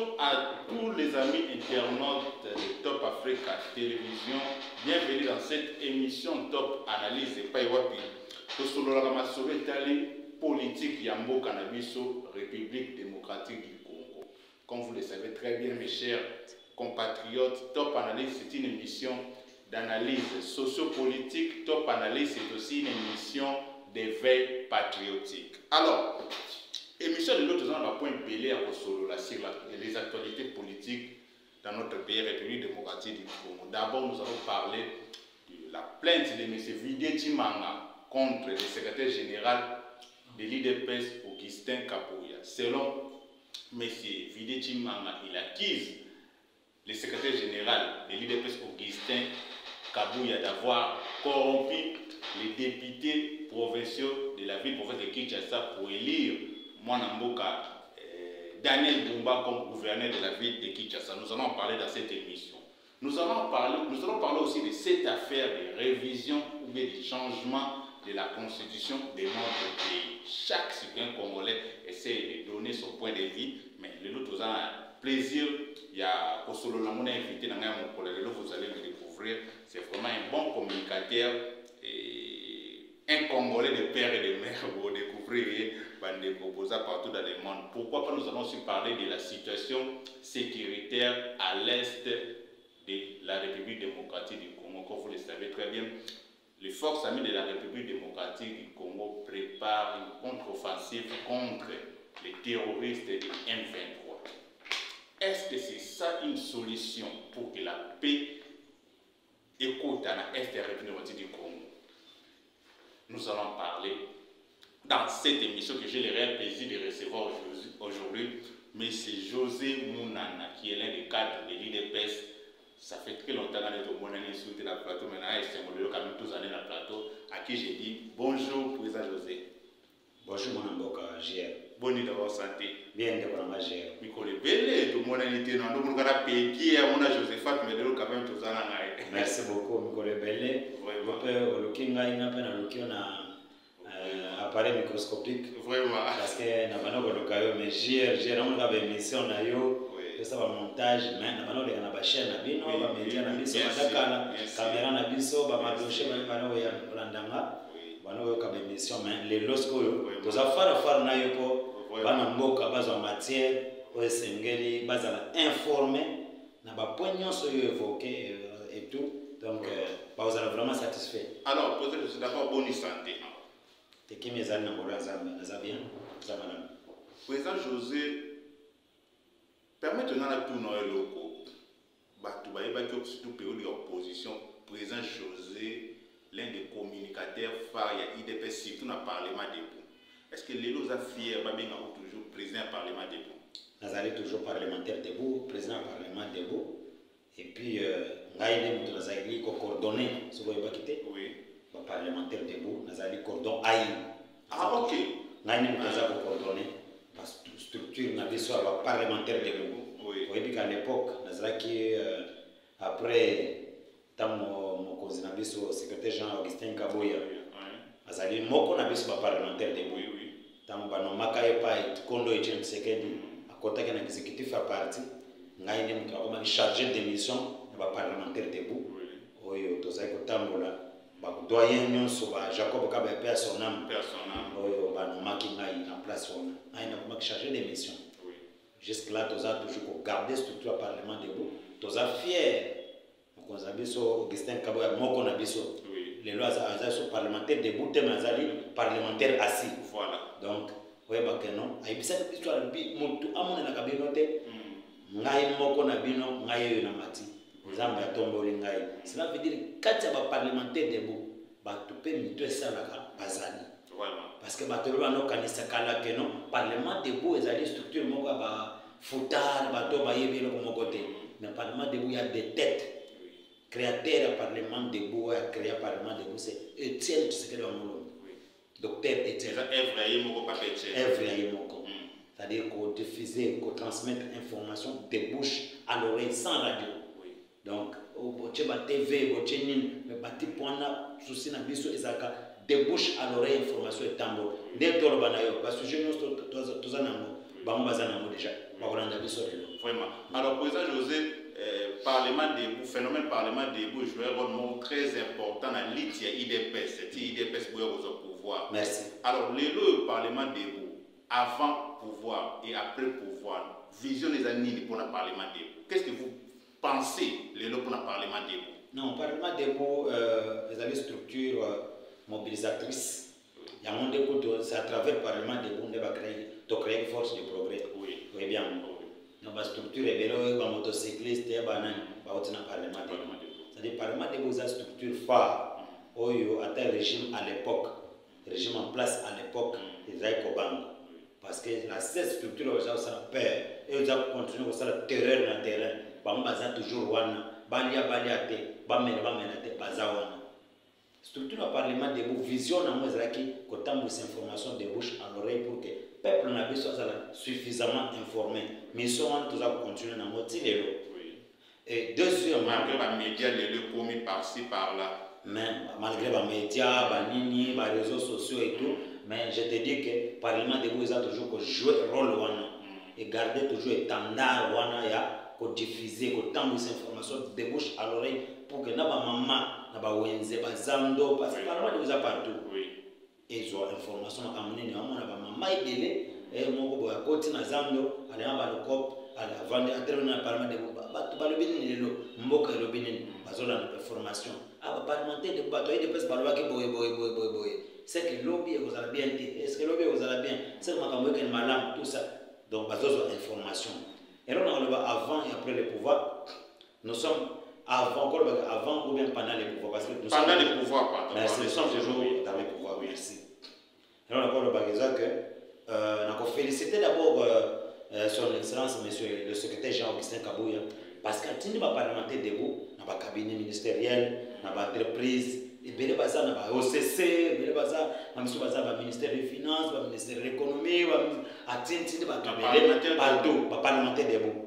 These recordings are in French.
Bonjour à tous les amis internautes de Top Africa Télévision. Bienvenue dans cette émission Top Analyse et Paiwapi. Tout la masolo itali politique Yambo Cannabiso, République démocratique du Congo. Comme vous le savez très bien, mes chers compatriotes, Top Analyse c'est une émission d'analyse sociopolitique. Top Analyse c'est aussi une émission d'éveil patriotique. Alors, émission de l'autre on va point belé à Kosolo sur les actualités politiques dans notre pays, République démocratique du Congo. D'abord, nous allons parler de la plainte de M. Vidé Timanga contre le secrétaire général de l'IDPS, Augustin Kabuya. Selon M. Vidé Timanga, il accuse le secrétaire général de l'IDPS, Augustin Kabuya, d'avoir corrompu les députés provinciaux de la ville-province de Kinshasa pour élire Mwanamboka Daniel Bumba comme gouverneur de la ville de Kinshasa. Nous allons en parler dans cette émission. Nous allons parler aussi de cette affaire de révision ou bien de changement de la constitution de notre pays. Chaque citoyen congolais essaie de donner son point de vue, mais l'autre a un plaisir. Il y a Kosolo Lamona invité dans mon collègue, vous allez le découvrir. C'est vraiment un bon communicateur et un Congolais de père et de mère. Vous découvrirez des proposants partout dans le monde. Pourquoi pas nous allons aussi parler de la situation sécuritaire à l'est de la République démocratique du Congo. Comme vous le savez très bien, les forces armées de la République démocratique du Congo préparent une contre-offensive contre les terroristes du M23. Est-ce que c'est ça une solution pour que la paix écoute dans l'est de la République démocratique du Congo? Nous allons parler dans cette émission que j'ai le réel plaisir de recevoir aujourd'hui, M. José Mounana, qui est l'un des cadres de l'IDPS. Ça fait très longtemps qu'on est au Mounana sur le plateau, maintenant c'est quand même tous années dans le plateau, à qui j'ai dit bonjour, président José. Bonjour, mon amboka, JR. Bonne nuit d'avoir santé. Bien, de voir ma JR. Mikole Bele, tout le monde est dans le monde, qui est mon Josephat, mais de quand même tous années. Merci beaucoup, Mikole Bele. Vraiment. Le Kinga, il n'a pas un appareil microscopique. Vraiment. Parce que n'a pas de caillou, mais JR, on a une émission, ça va montage, mais n'a pas de chaîne, on va média, on a caméra, on a biso, on va marcher, on va landanga. Bano ka émission mais les lorsque to za fara na yoko bana mboka bazo matière o esengeli bazala informé na ba point nyonso yo évoqué et tout donc bazala vraiment satisfait. Alors peut-être c'est d'abord bonne santé. Te qui mes amis na Zambie ça bien ça madame. Président José, permettez-nous à tout nos locaux batu ba eba ki surtout période d'opposition président José l'un des communicateurs phares, il y a IDPS, surtout dans le Parlement debout. Est-ce que les lois fiers, toujours président du Parlement debout? Nous allons toujours parlementaire debout, président du Parlement debout. Et puis, nous allons coordonner, si vous voyez quitter. Oui. Le parlementaire debout, nous allons coordonner Aïe. Ah, ok. Nous allons coordonner. Parce que la structure, nous avons parlementaire debout. Oui. Vous voyez qu'à l'époque, nous allons après. Mon cousin Nabiso, secrétaire Jean Augustin Kabuya, azali moko Nabiso parlementaire de Bouy. Tant que nous avons pas Kondo et James Sekedi, à côté de l'exécutif à parti, nous avons chargé de mission de parlementaire de Bouy. Oui, nous avons doyen Nyonso, Jacob Kabe, personne. Oui, nous avons en place. Nous avons chargé de mission. Jusque-là, nous avons toujours gardé la structure parlement de Bouy. Nous avons fiers. Augustin Kabuya moko na biso les lois sont parlementaires debout mazali parlementaire assis voilà donc ouais bakeno ayibisa histoire bi mutu amona na kabino te ngai moko na bino ngai na mati nzamba ya tomboli ngai cela veut dire kati ba parlementaire debout ba tupé mito esalaka bazali voilà parce que batelo bano kanisa kala keno parlement debout ezali structure moko ba futar bato ba yebelo ko mokote mais parlement debout il y a des têtes. Créateur du Parlement debout, créé le Parlement debout, c'est Étienne Tshisekedi Tshilombo. Docteur Étienne. C'est-à-dire qu'on diffusait, qu'on transmettre l'information de bouche à l'oreille sans radio. Donc, au TV, au Tchénin, le bâti point là, souci na biso ezaka de bouche à l'oreille information et tambo. Dès que tu as parce que je nous tous en amont, bamba zanamo déjà. Bah Vraiment. Alors, président José, Parlement debout, phénomène Parlement debout joue un rôle très important dans l'IDPS. C'est l'IDPS pour au pouvoir. Merci. Alors, le Parlement debout, avant pouvoir et après pouvoir, vision des années pour le Parlement debout. Qu'est-ce que vous pensez pour le Parlement debout? Non, Parlement debout, vous avez une structure mobilisatrice. Il y a un monde d'écoute, c'est à travers le Parlement debout qu'on créer une force de progrès. Oui. Oui, bien. Donc, la structure est belle, les motocyclistes, les bananes, Parlement debout. C'est-à-dire que Parlement debout, c'est une structure phare. Il y a un régime à l'époque, régime en place à l'époque, Israël Kobango. Parce que cette structure, ça a peur. Et ils ont continué à faire la terreur dans le terrain. Ils ont toujours wana. Balia te, bamena te, bazawana. Structure à Parlement debout, vision à moi, c'est que tant de informations de bouche à l'oreille pour que le peuple n'a pas suffisamment informé. Mais ils sont tous à continuer à motiver. Et deuxièmement, malgré les médias, les promis par-ci, par-là. Malgré les médias, les réseaux sociaux et tout, mais je te dis que le Parlement debout, ils ont toujours joué le rôle et garder toujours l'étendard pour diffuser, pour tant de informations de bouche à l'oreille pour que na ba maman na ba wenze ba zando parce que Parlement debout a partout. Et ils ont information à amener na ba maman ebele et moko boya koti na zando ala ba le cop ala vendre à terme na Parlement debout ba le bini lelo mboka le bini bazola information aba parlementaire de bato et de pesa ba ki boy c'est que lobby vous allez bien est-ce que lobby vous allez bien c'est makambo que malam tout ça donc bazola information. Et là, on va avant et après le pouvoir. Nous sommes avant ou bien pendant les pouvoirs. Parce que nous pendant les pouvoirs, pardon. Merci, nous sommes toujours dans les pouvoirs, oui. Merci. Et là, on va dire que nous féliciter d'abord son Excellence, Monsieur le secrétaire Jean-Augustin Kabouya, parce qu'il y a des parlementaires debout, dans le cabinet ministériel, dans l'entreprise, et bien les bazar dans l'OCC, bien les bazar dans le ministère des Finances, dans le ministère de l'Économie, partout, parlementaires debout.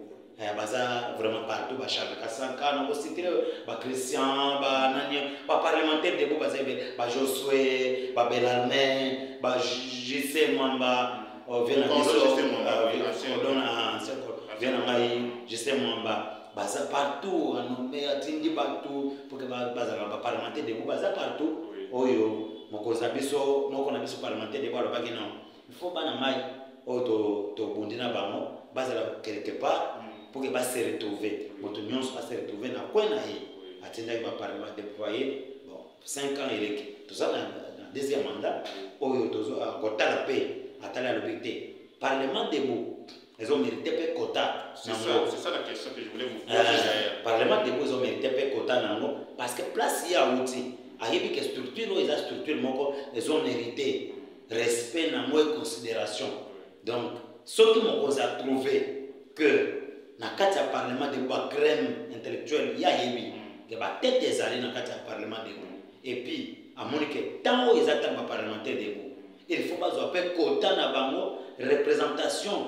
Bazar vraiment partout, Charles Kassanka, nous citer Christian, parlementaires debout, Josué, Belarmin, JC Mwamba, JC Mwamba. Baza partout, on met atteindre partout pour que baza parlementaire debout, baza partout. Oyo, mokozabiso, mokonabiso parlementaire debout, alors pas que non. Il faut pas na mai, oh to bundina bango, baza quelque part pour que bas se retrouver. Moto nyonso va se retrouver na quoi na hi. Atteindre ba parlement déployé, bon 5 ans électif. Tout ça dans deuxième mandat, oyo tozo à quota la paix, atala l'objectif. Parlement debout. Ils ont mérité peu quota. C'est ça la question que je voulais vous poser. Parlement debout, ils ont mérité peu quota parce que place il y a outil. Aïe que structure ils ont structure ils ont mérité respect et considération. Donc ceux qui m'ont trouvé que dans le Parlement debout crème intellectuelle il y a que ba tête des années dans le Parlement debout. Et puis à mon que tant ils attendent le parlementaire debout. Il faut pas avoir quota na bango représentation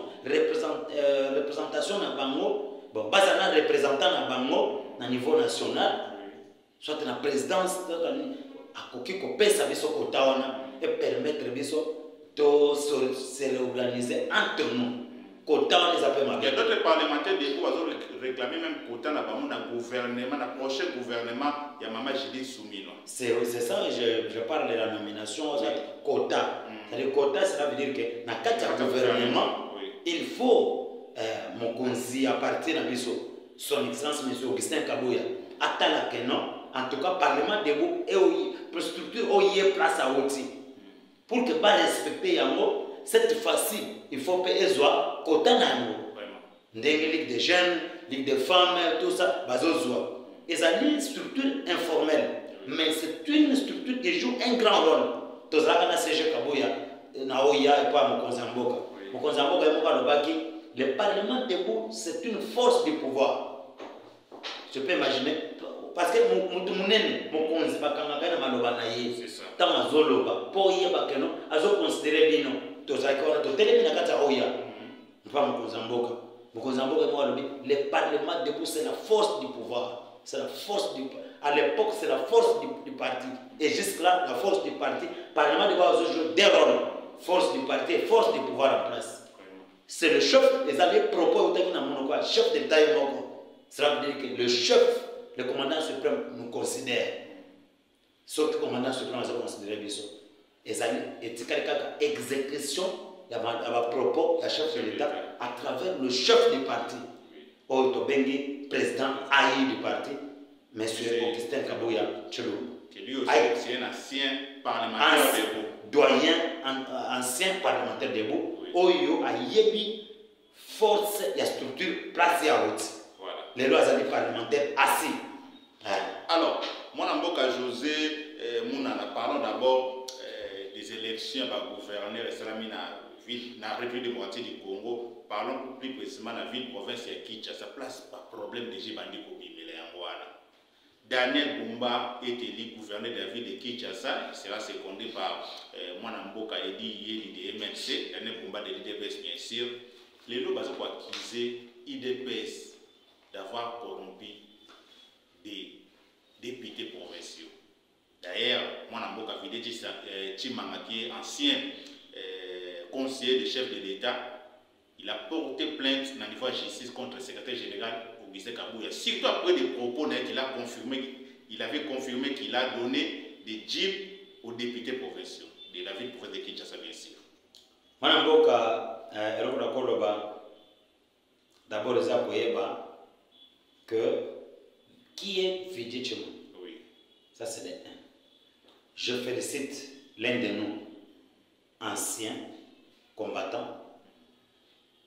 na bango bon bazana représentant na bango na niveau national soit na présidence a koki ko pesa biso quota wana et permettre biso de se réorganiser entre nous quota wana les appelle il y a d'autres parlementaires des fois ils réclamer même quota na bango na gouvernement na prochain gouvernement ya mama Judith Soumino. C'est ça je parle de la nomination quota. C'est-à-dire quota, cela veut dire que dans le gouvernement, il faut mon conseil à partir de son Excellence M. Augustin Kabouya. Attends que non, en tout cas, Parlement debout et pour structure où il y a place à outil. Pour que pas respecter Yango, cette fois-ci, il faut payer soit quota nango. Ligue des jeunes, ligue des femmes, tout ça, bazozwa. Et ça c'est une structure informelle, mais c'est une structure qui joue un grand rôle. Tozaka na CG Kabouya na oya et pas Mokonzamboka. Mokonzamboka est moka lobaki. Le Parlement debout, c'est une force du pouvoir. Je peux imaginer parce que mutu munene Mokonzi bakanga na maloba na ye. C'est ça. Tant azoloba po ye bakeno azo considérer bino. Tozaka wana to telemi na kata oya. Pas Mokonzamboka. Mokonzamboka est moka lobi. Le Parlement debout, c'est la force du pouvoir. C'est la force du à l'époque, c'est la force du parti. Et jusque-là, la force du parti, le Parlement doit jouer des rôles. Force du parti et force du pouvoir en place. c'est le chef, les alliés propos, le chef de l'État, cela veut dire que le chef, le commandant suprême nous considère. Sauf que le commandant suprême nous considère. Les alliés, et exécution, il y a propos, le chef de l'État, à travers le chef du parti. Otobengi, président AI du parti, M. Augustin Kabouya Tchilou. Lui aussi, c'est un ancien parlementaire debout. Doyen, ancien parlementaire debout. Oyo a yebi force et structure placée à haute. Voilà. Les lois parlementaires assis. Alors, moi, Mboka José, parlons d'abord des élections par gouverneur et dans la République démocratique du Congo. Parlons plus précisément de la ville-province de Kinshasa. Place pas problème de Jibandi Kobimele Angoana. Daniel Bumba est élu gouverneur de la ville de Kinshasa. Il sera secondé par Mwanamboka Edi Yeli de MNC. Daniel Bumba de l'IDPS, bien sûr. Les lots ont accusé l'IDPS d'avoir corrompu des députés provinciaux. D'ailleurs, Mwanamboka Videji Chimanga, qui est ancien conseiller du chef de l'État, il a porté plainte dans le niveau de justice contre le secrétaire général Augustin Kabouya. Surtout après des propos il avait confirmé qu'il a donné des jeeps aux députés provinciaux de la ville province de Kinshasa, bien sûr. Madame Boka, d'abord, que qui est Vidi Chimo? Oui. Ça, c'est le 1. Je félicite l'un de nous, ancien combattant,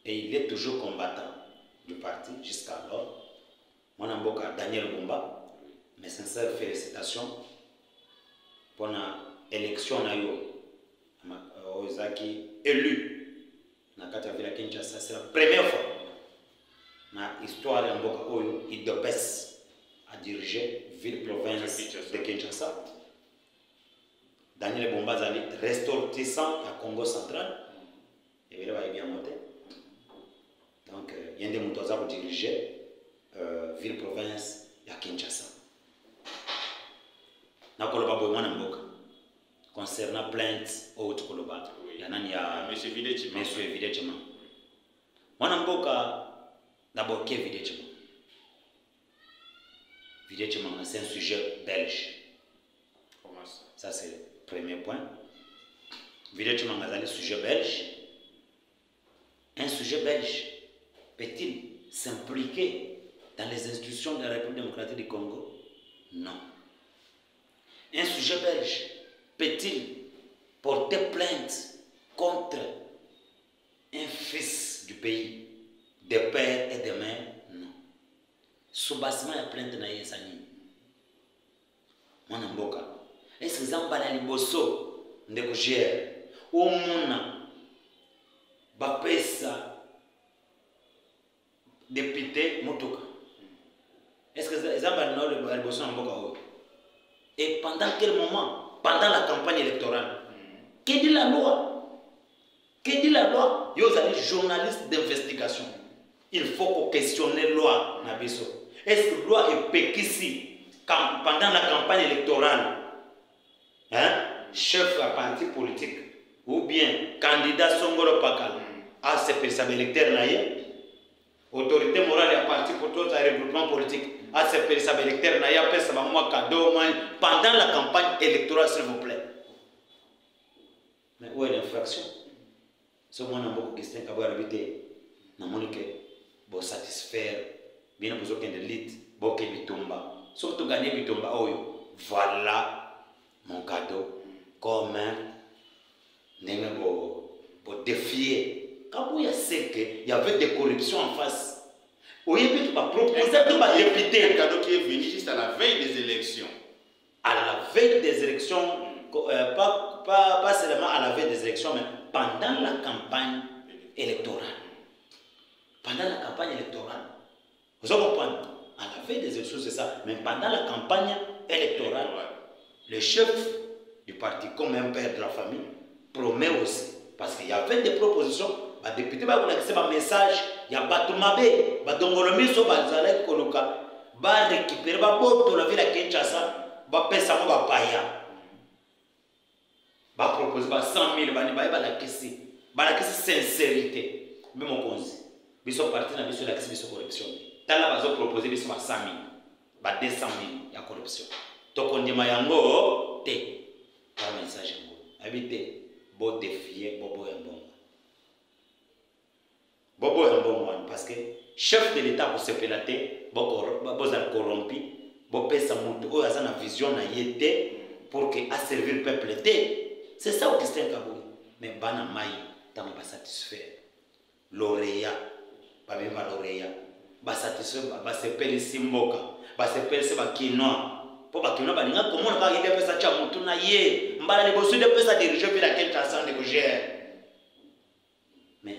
et il est toujours combattant du parti jusqu'alors. Mon amboka Daniel Bumba, mes sincères félicitations pour l'élection Ozaki élu dans la ville de Kinshasa. C'est la première fois dans l'histoire de Mboka Oyo IDPS à diriger ville province de Kinshasa. Daniel Bumba Zali ressortissant à Congo central. Et bien, bien monté. Donc, il y a des moutons pour diriger ville province à Kinshasa. Concernant plainte autre Koloba, il y a Monsieur Videchima. Monsieur Videchima. Mwanamboka d'abord qui est Videchima? Videchima, c'est un sujet belge. Comment ça? Ça c'est le premier point. Videchima c'est un sujet belge. Un sujet belge peut-il s'impliquer dans les institutions de la République démocratique du Congo? Non. Un sujet belge peut-il porter plainte contre un fils du pays, de père et de mère? Non. Soubassement et plainte na yesani. Mwana mboka. Est-ce que zambala liboso ndeko gère ou mona bapesa député motoka? Est-ce que zambala na liboso mboka? Et pendant quel moment? Pendant la campagne électorale. Que dit la loi? Que dit la loi? Vous êtes journaliste d'investigation. Il faut qu'on questionne la loi. Est-ce que la loi est péquissée pendant la campagne électorale? Chef à parti politique ou bien candidat Songoro Pakal à ce électeur autorité morale à parti pour tout un regroupement politique. À ce électeur pendant la campagne électorale, s'il vous plaît. Mais où est l'infraction? Ce que je Augustin Kabouya habité, je vais satisfaire, bien besoin de l'élite, boké bitumba. Surtout gagner bitumba, voilà mon cadeau. Comment pour défier. Kabouya sait qu'il y avait des corruptions en face. Oui, mais tu vas proposer de député. Un cadeau qui est venu juste à la veille des élections. À la veille des élections, pas seulement à la veille des élections, mais pendant la campagne électorale. Pendant la campagne électorale. Vous comprenez? À la veille des élections, c'est ça. Mais pendant la campagne électorale, le chef du parti, comme un père de la famille, promet aussi. Parce qu'il y avait des propositions. Les députés vont laisser un message. Il y a Batumabé, Badongolomiso, Bazalek Koloka, va récupérer, va botter la ville à Kinshasa, va payer ça, va payer. Va proposer 100 000, va la question sincérité. même au cause. Biso parti na biso l'accès biso corruption. Tala bazo proposer biso ba 100 000, ba 200 000 ya corruption. To kondima yango te. Par message ngo. Habité bo défier bobo ya mbongo. Bobo ya mbongo parce que chef de l'état pour se pelater bo za corrompu, bo pesa mutu o azana vision na yete pour que à servir le peuple té. C'est ça Augustin Kaboui. Mais bana mai tama pas satisfaire. Lauréat, pas même lauréat. Ba satisfaire ba se pele simboka, ba se pele se ba kinoa. Po ba kinoa ba ninga comment ka ide pesa cha mutu na ye. Mbala le bosu de pesa diriger puis la Kinshasa de gère. Mais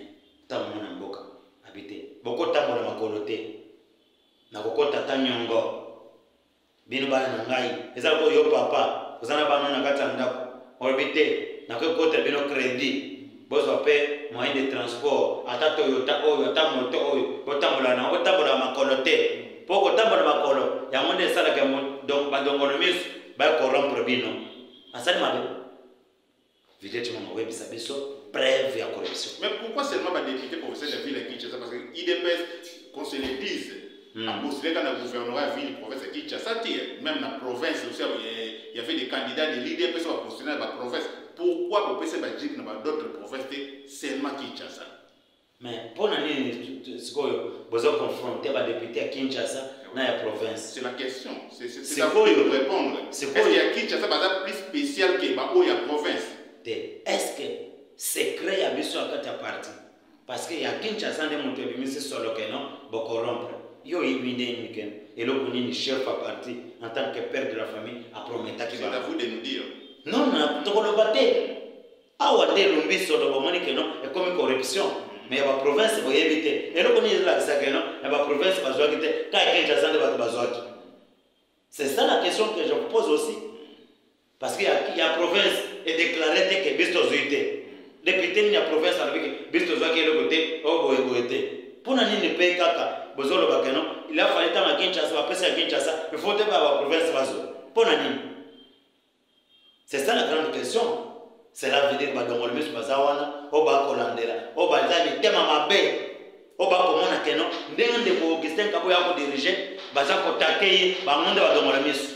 tama na mboka habité. Boko tamo na makolote. Na kokota tanyongo. Bino bana ngai, ezala ko yo papa, ozana bana na kata ndako. Orbité, na kokota bino crédit. Bozo paie moyen de transport, ata Toyota oyo, ata moto oyo, botambola na botambola makolote. Poko tambola makolo, ya monde sala ke donc badongolo mis ba corrompre bino. Asali mabe. Vidéo mon web sabiso preuve ya corruption. Mais pourquoi seulement les députés professeurs de ville de Kinshasa parce que IDPS qu'on se le dise à postuler dans le gouvernement ville province de Kinshasa même dans la province aussi il y avait des candidats de l'IDPS qui ont postulé dans la province. Pourquoi vous pouvez dire dans d'autres provinces seulement Kinshasa? Mais pour nani vous avez confronté les députés à Kinshasa dans la province? C'est la question. C'est à vous de répondre. Est-ce qu'il y a Kinshasa plus spécial que la province? Est-ce que c'est créé à Bissou à quatre parties? Parce qu'il y a Kinshasa de monter le ministre solo que non, beaucoup rompre. Yo ibinde niken et le kuni chef à parti en tant que père de la famille à promettre qui va. C'est à vous de nous dire. Non, non, tu le battre. Ah ouais, le lumbi solo bon que non, et comme corruption. Mais la province va éviter. Et le kuni là ça que non, la province va jouer quitter. Quand Kinshasa de va jouer. C'est ça la question que je vous pose aussi. Parce qu'il y a province et déclaré que bisto zuité. Député ni a province avec bisto zuité le côté oh boyete. Pour nani ne paye kaka bozolo bakeno il a fallu tant à Kinshasa va passer à Kinshasa il faut te ba la province bazo. Pour nani. C'est ça la grande question. C'est la vidéo ba dongolo misu bazawana o ba kolandela o ba zali tema mabe o ba komona keno ndenge de Augustin Kaboya ko diriger baza ko takeyi ba monde ba dongolo misu.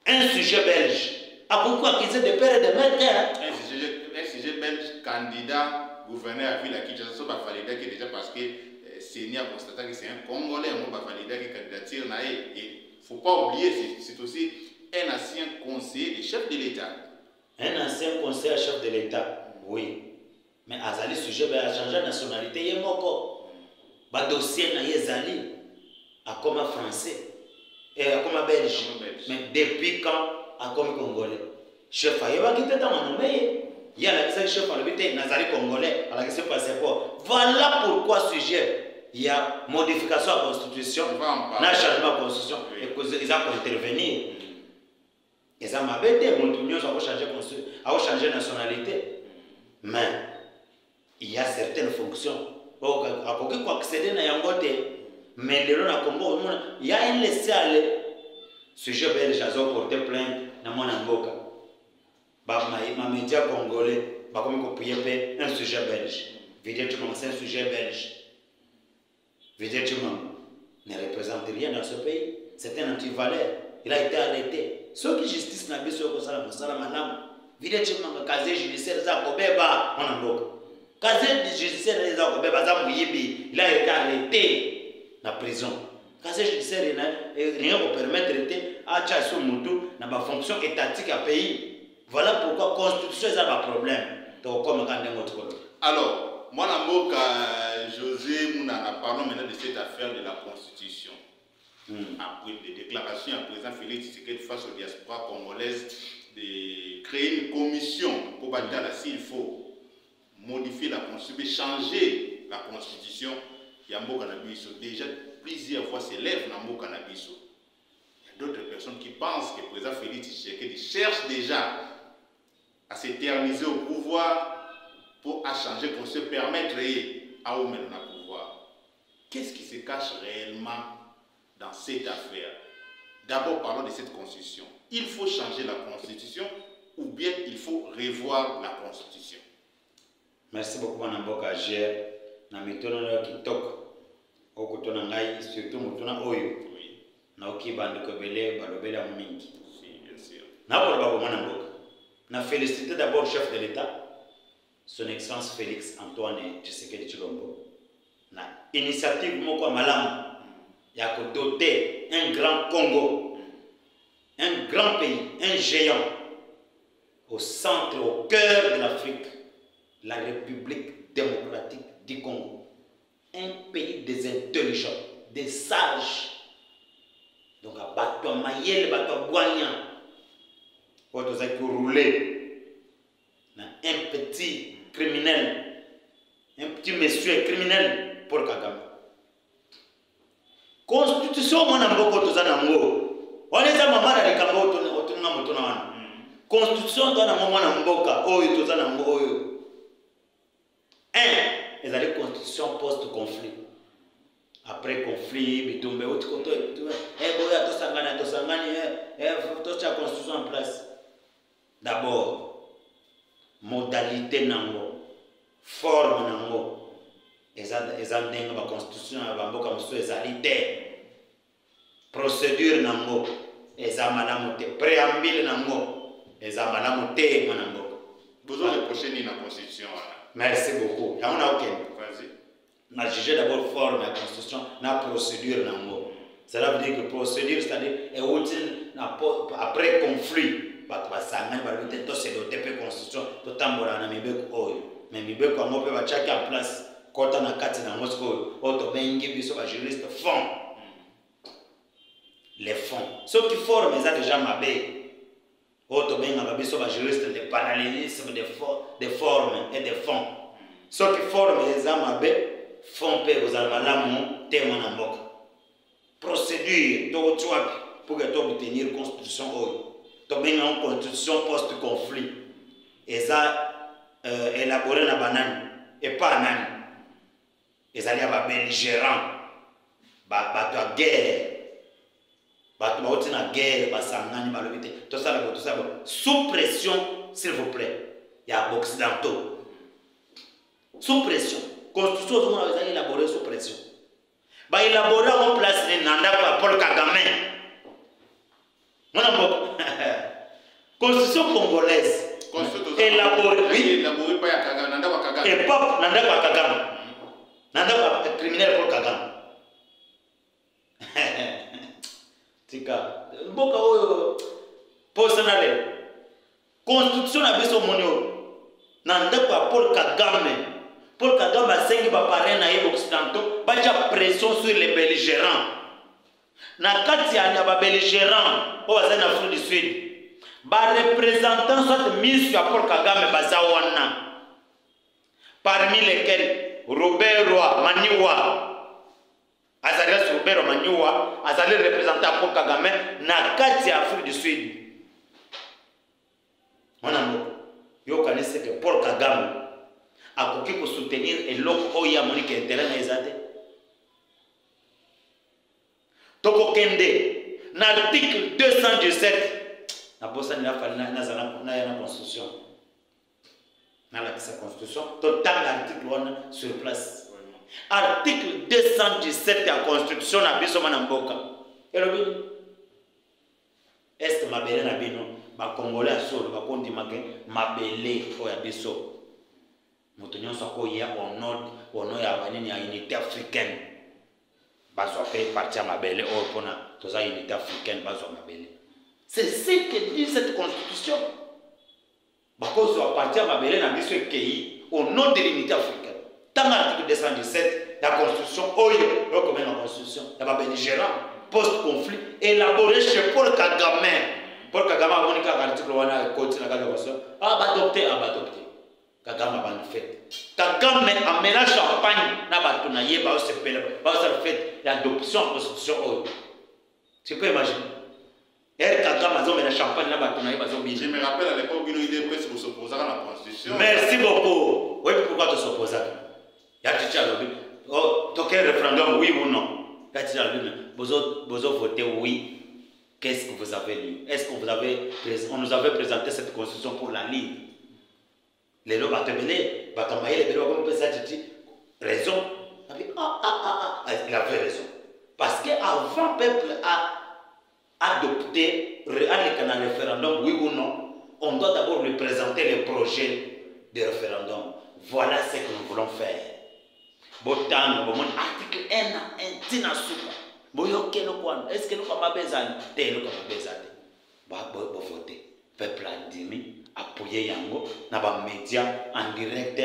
Un sujet belge a beaucoup accusé de père et de mère. Un sujet belge candidat gouverneur à ville à Kinshasa, ça va valider que déjà parce que Sénia a constaté que c'est un Congolais, on va valider que candidature n'a et il ne faut pas oublier, c'est aussi un ancien conseiller du chef de l'État. Un ancien conseiller chef de l'État, oui. Mais Azali sujet a changé de nationalité, il y a moko. Le dossier n'a Azali a comme français et a comme belge. Mais depuis quand a comme congolais? Chef a yeba qui dans mon nommé. Il y a la chef à l'habité Nazari congolais à la question passeport. Voilà pourquoi sujet il y a modification de la constitution, n'a changement de la constitution et qu'ils ont intervenir. Ils ont m'abêté, mon union a changé de nationalité. Mais il y a certaines fonctions. À quoi qu'il accéder à Yangote, mais le Congo, il y a un laisser-aller. Sujet belge a porté plainte dans mon Angoka. Ma média congolais, un sujet belge. Vidéo, c'est un sujet belge. Vidéo, ne représente rien dans ce pays. C'est un anti-valeur. Il a été arrêté. Ceux qui justice n'a pas besoin de ça, c'est madame. Vidéo, casier judiciaire, ça a mon Angoka. Casier judiciaire, il a été arrêté dans la prison. Casier judiciaire, rien pour permettre d'arrêter à Tchassou Moutou dans la fonction étatique à pays. Voilà pourquoi la constitution est un problème. Alors, moi, José Mouna, parlons maintenant de cette affaire de la constitution. Après les déclarations à présent Félix Tshisekedi face aux diasporas congolaises de créer une commission pour bâtir s'il faut modifier la constitution, changer la constitution. Yambo Kanabiso, déjà plusieurs fois s'élève Nambo Kanabiso. Il y a d'autres personnes qui pensent que le président Félix Tshisekedi cherche déjà à s'éterniser au pouvoir pour changer, pour se permettre à où maintenant le pouvoir. Qu'est-ce qui se cache réellement dans cette affaire? D'abord, parlons de cette constitution. Il faut changer la constitution ou bien il faut revoir la constitution. Merci beaucoup, Mme Bokager. na mitono na kitoko okutona ngai surtout mutuna oyo na okibanda ko belé balobela mingi si bien sûr na pour babo mwana mboka na féliciter d'abord chef de l'état son excellence Félix Antoine Tshisekedi Tshilombo na initiative moko malamu ya ko doter un grand Congo, un grand pays, un géant au centre, au cœur de l'Afrique, la République démocratique du Congo. Un pays des intelligents, des sages. Donc, à Bato Mayel, Bato Boignan, pour rouler un petit criminel, un petit monsieur criminel pour Kagame. Constitution, mon ambo, on est à maman à l'écambo, constitution, dans la maman à mboka, oh, il est à mboka. Ils allaient constitution post-conflit. Après conflit, bitumbe, autre côté, boya, to sangani, constitution en place. D'abord, modalité nango, forme nango. Ezan denga ba constitution ba mboka muso ezalité. Procédure nango, ezan malamu te, préambule nango, ezan malamu te mwana mboka. Vous avez reproché ni la constitution. Merci beaucoup. On a aucun. Vas-y. On a jugé d'abord forme la constitution, la procédure nango. Cela veut dire que procédure, c'est-à-dire est utile après conflit. Basangani balite to c'est doté pe constitution to tambola na mibeko oyo. Mais mibeko ngo pe ba chaki en place. Kota na kati na Moscou, auto bengi biso ba juriste fond. Les fonds. Ceux qui forment ils ont déjà mabé. Auto benga ba biso ba juriste de parallélisme de formes et de fonds. Ceux qui forment ils ont mabé font pe aux almalamu témoin na mboka. Procédure to twapi pour que to obtenir constitution oyo. To benga une constitution post-conflit. Ils ont élaboré na banane et pas nani. Ils allaient à belligérants, à guerre, à guerre, tout ça, sous pression, s'il vous plaît. Il y a occidentaux. Sous pression. Constitution, tout le monde a élaboré sous pression. Bah, élaboré en place de Nanda Paul Kagame. Constitution congolaise. Élaborée par Kagame. Et pas Nanda Kagame. Nanda criminel pour Kagame. Tika. Mboka oyo personnel. Constitution na biso monyo. Nanda kwa Paul Kagame. Paul Kagame a sengi ba parrain na yebo occidentaux, ba ja pression sur les belligérants. Na kati ya ba belligérants o bazana Afrique du Sud. Ba représentant soit mis sur Paul Kagame bazawana. Parmi lesquels Robert Roy Maniwa, Azalias Robert Maniwa, Azali représentant pour Kagame, na kati Afrique du Sud. Mon amour, yo connaissez que Paul Kagame a coqué pour soutenir et l'autre Oya Monique intérêt na Ezate. Toko Kende, l'article 217, na bossa na la constitution. Dans la constitution, total l'article 1 sur place. Article 217 de la constitution na biso manamboka. Et le bin est mabele na bino, ba congolais asolo ba kondi mabele o ya biso. Moto nyonso ko ya ono ya banini ya unité africaine. Bazo fait partie mabele o pona toza unité africaine bazo mabele. C'est ce que dit cette constitution. Parce à partir de Mabélé na biso pays au nom de l'unité africaine. Dans l'article 217, la constitution, comme la constitution, la belligérant, post-conflit, élaborée chez Paul Kagame. Paul Kagame a dit l'article 1 continue la constitution. Adopté. Kagame a fait. Kagame a mélange champagne na batunaye ba se fait l'adoption de la constitution. Tu peux imaginer. Je me rappelle à l'époque où il était presque pour s'opposer à la constitution. Merci beaucoup. Oui, pourquoi tu s'opposes? Oh, tu as un référendum, oui ou non? Vous avez voté oui. Qu'est-ce que vous avez lu? Est-ce qu'on nous avait présenté cette constitution pour la ligne? Les lois te belé, raison. Il avait raison. Parce qu'avant, le peuple a adopté un référendum, oui ou non, on doit d'abord lui présenter les projets de référendum. Voilà ce que nous voulons faire. Botan, bon article 1 tina suka. Boyoke no kwan. Est-ce que nous sommes bezani? Te nous sommes bezani. Ba voter. Peuple a dit appuyer yango na ba média en direct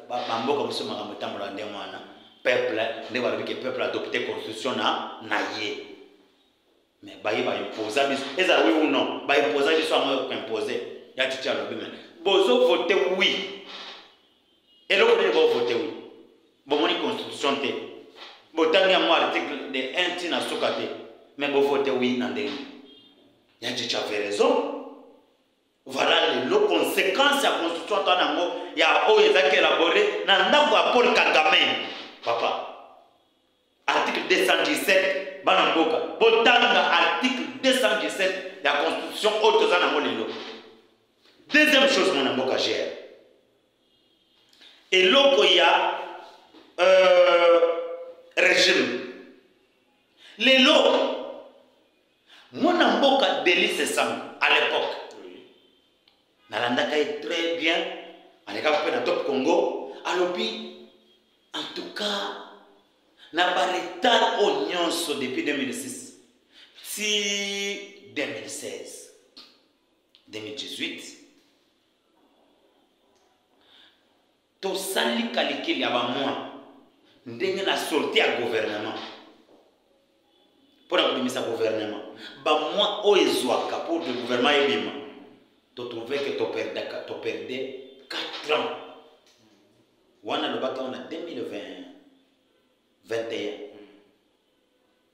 ba mboka musoma ka mutamula ndemwana. Peuple ne ba que peuple adopté constitution na ye. Mais ba imposer bis. Est-ce oui ou non? Ba imposer bis soit imposer. Ya titia lobi mais. Bozo voter oui. Et l'autre ne va voter oui. Bon, mon constitution te. Bon, tant qu'il y a un article de 1 tina sokate. Mais bon, voter oui, n'andé. Il y a déjà fait raison. Voilà les conséquences de la constitution. Il y a un qui élaboré. N'a pas Paul Kagame. Papa. Article 217. Banamboka. Bon, tant article 217 de la constitution. Autre chose. Deuxième chose, mon amboka gère. Et là, il y a régime. Les lots, mon amboka Délice Sam à l'époque. Nalandaka est très bien. On est capable de top Congo. Alors, en tout cas, n'a pas retard oignon depuis 2006. Si 2016, 2018. To sali kaliki ya ba moi ndenge na sorti à gouvernement pour abimisa gouvernement ba moi o ezwaka pour le gouvernement ebima to trouver que to perdre 4 ans wana le baka on a 2020 21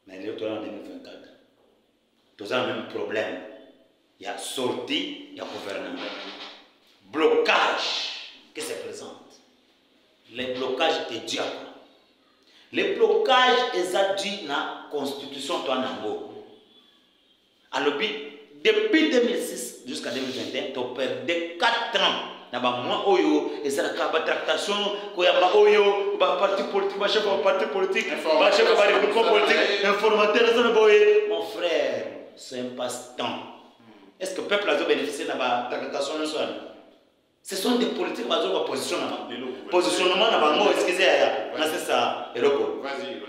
mais le en 2024 tous ont le même problème il y a sorti il y a gouvernement blocage que se présente. Les blocages est dû à quoi? Les blocages est dû à la constitution de Nango. Alors, depuis 2006 jusqu'à 2021, tu as perdu 4 ans. Na ba moi oyo ezalaka ba tractation ko ya ba oyo ba parti politique ba chef ba parti politique ba chef ba regroupement politique informateur ça boye mon frère c'est un passe-temps. Est-ce que le peuple a bénéficié de la tractation? Ce sont des politiques qui ont positionnement. Positionnement na bango excusez na c'est ça eloko. Vas-y.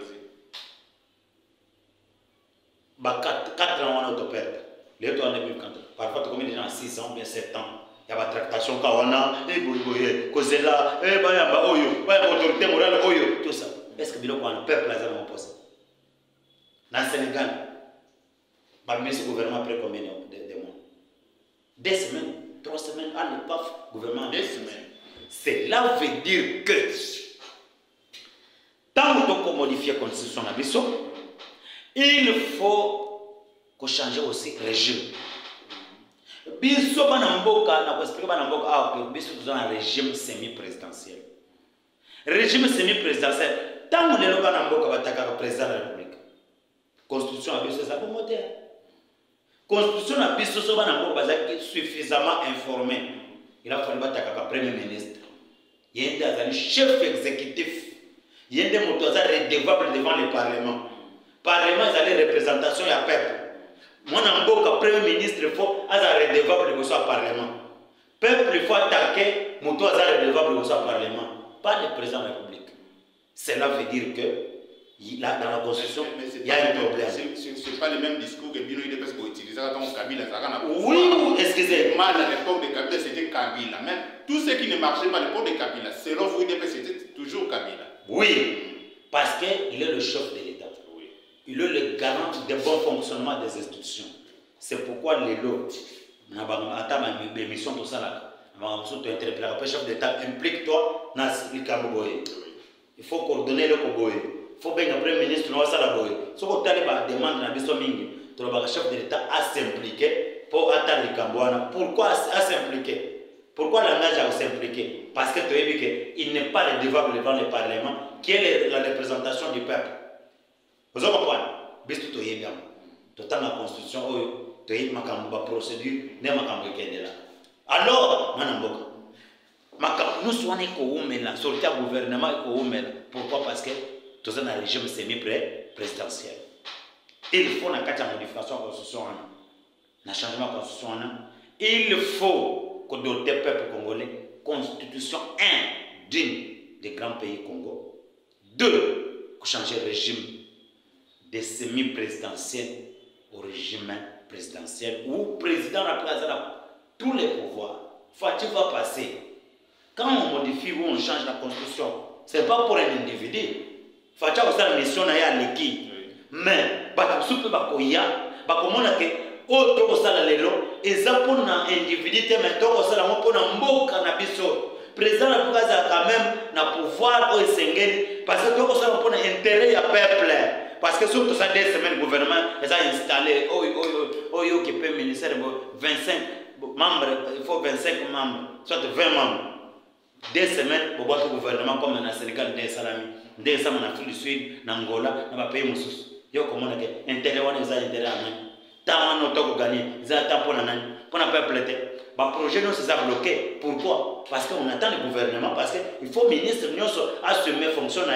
Ba 4 ans on a perdre. Les autres en 2024. Parfois tu commis des gens à 6 ans bien 7 ans. Il y a ba tractation ka wana boye kozela ba ya ba oyo ba autorité morale oyo tout ça. Est-ce que biloko on peuple là mon poste? Dans le Sénégal ba monsieur gouvernement après combien de mois? 2 semaines. 3 semaines, allez, paf, gouvernement. 2 semaines. Cela veut dire que tant qu'on modifie la constitution, il faut qu'on change aussi le régime. Biso banamboka, na expliquer banamboka, que biso nous avons un régime semi-présidentiel. Régime semi-présidentiel, tant que les gens banamboka bataka président de la République. Constitution a biso ça pour moderne. Constitution a biso so banamboka bazaki suffisamment informé. Il a fallu bataka premier ministre. Il y a un chef exécutif. Il y a des motos redevables devant le Parlement. Parlement, il y a des représentations, il y a peuple. Mon amboka premier ministre, il faut être redevable devant le Parlement. Peuple, il faut attaquer, moto redevable devant le Parlement. Pas le président de la République. Cela veut dire que dans la Constitution, il y a un problème. Ce n'est pas le même discours que Bino Idepes pour utiliser dans Kabila. Oui, excusez. Mal à l'époque de Kabila, c'était Kabila. Même tout ce qui ne marchait pas à l'époque de Kabila, selon vous, Idepes, c'était toujours Kabila. Oui, parce qu'il est le chef de l'État. Oui. Il est le garant du bon fonctionnement des institutions. C'est pourquoi les lots, dans l'émission, tout ça, le chef d'État, implique-toi dans le Kaboboye. Il faut coordonner le Koboye. Il faut bien que le Premier ministre nous fasse la boye. Si vous avez des demandes dans le chef de l'État à s'impliquer pour atteindre le Kambouana. Pourquoi à s'impliquer? Pourquoi l'engagement à s'impliquer? Parce que tu as vu qu'il n'est pas redevable devant le Parlement, qui est la représentation du peuple. Vous comprenez? Bis tout est bien. Tout dans la Constitution, tu as une procédure, n'est pas là. Alors, Manamboka, Nous sommes là, sortir gouvernement pourquoi? Parce que tout ça un régime semi-présidentiel. Il faut une modification de la constitution, un changement de la constitution. Il faut que le peuple congolais, constitution 1 digne des grands pays Congo. 2, changer le régime de semi-présidentiel au régime présidentiel où le président représente tous les pouvoirs. Faut-il va passer. Quand on modifie ou on change la constitution, ce n'est pas pour un individu. Faut-il avoir une mission à l'équipe. Mais, si on peut que auto osala lelo eza pona individu te mais to osala mo pona mboka na biso président na pukaza quand même na pouvoir o esengeli parce que to osala pona intérêt ya peuple parce que surtout ça 2 semaines gouvernement eza installé oyo qui peut ministère 25 membres, il faut 25 membres soit 20 membres 2 semaines pour le gouvernement comme na Sénégal des salami des sama na Afrique du Sud na Angola na ba pays mususu yo komona ke intérêt wana eza intérêt à tant on a gagné, ils attendent pour le peuple. Le projet nous s'est bloqué. Pourquoi? Parce qu'on attend le gouvernement, parce qu'il faut que le ministre assumer fonction, va